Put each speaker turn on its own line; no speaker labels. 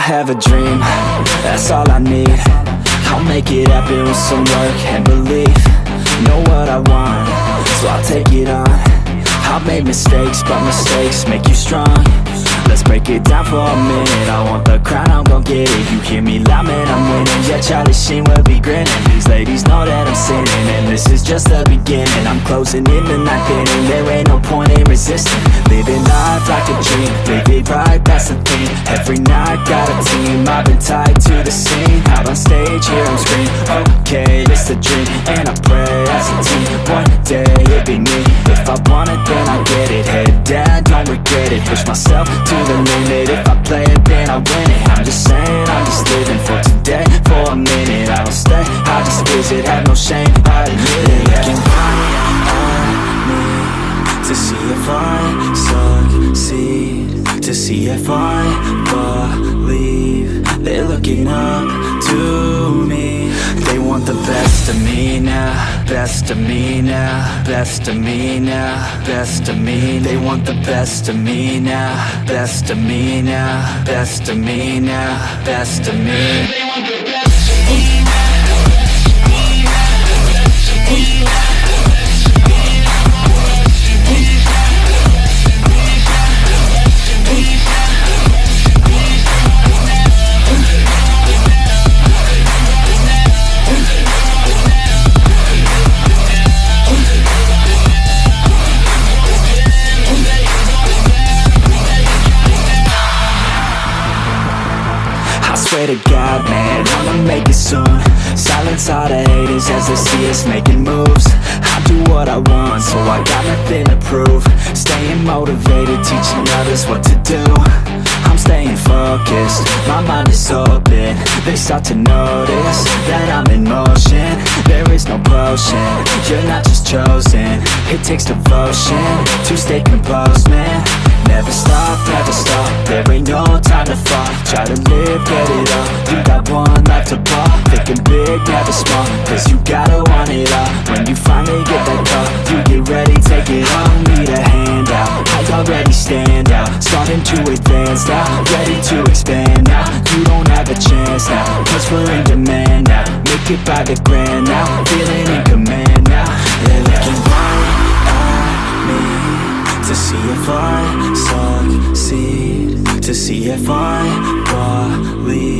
have a dream, that's all I need. I'll make it happen with some work and belief. Know what I want, so I'll take it on. I've made mistakes, but mistakes make you strong. Let's break it down for a minute. I want the crown, I'm gon' get it. You hear me loud, man, I'm winning. Yeah, Charlie Sheen will be grinning. These ladies know that I'm sinning, and this is just the beginning. I'm closing in the night inning. There ain't no point in resisting. Living life like a dream, live it right, that's the thing. Every night got a team, I've been tied to the scene. Out on stage, here I'm screaming, okay, this a dream. And I pray as a team, one day it'll be me. If I want it, then I get it. Head down, don't regret it. Push myself to the limit. If I play it, then I win it. I'm just saying, I'm just living for today. For a minute, I don't stay, I just visit. Have no shame, I admit it. Looking right at me to see if I succeed, to see if I believe. They're looking up to me. They want the best of me now, best of me now, best of me now, best of me. They want the best of me now, best of me now, best of me now, best of me. They want the best of me now. Swear to God, man, I'ma make it soon. Silence all the haters as they see us making moves. I do what I want, so I got nothing to prove. Staying motivated, teaching others what to do. I'm staying focused, my mind is open. They start to notice that I'm in motion. There is no potion, you're not just chosen. It takes devotion to stay composed, man. Never stop, there ain't no time to fall. Try to live, get it up, you got one life to ball. Thinking big, never small, cause you gotta want it all. When you finally get that call, you get ready, take it on. Need a handout, I already stand out. Starting to advance now, ready to expand now. You don't have a chance now, cause we're in demand now. Make it by the grand now, feeling in command now. They're looking right at me to see if I succeed, to see if I believe.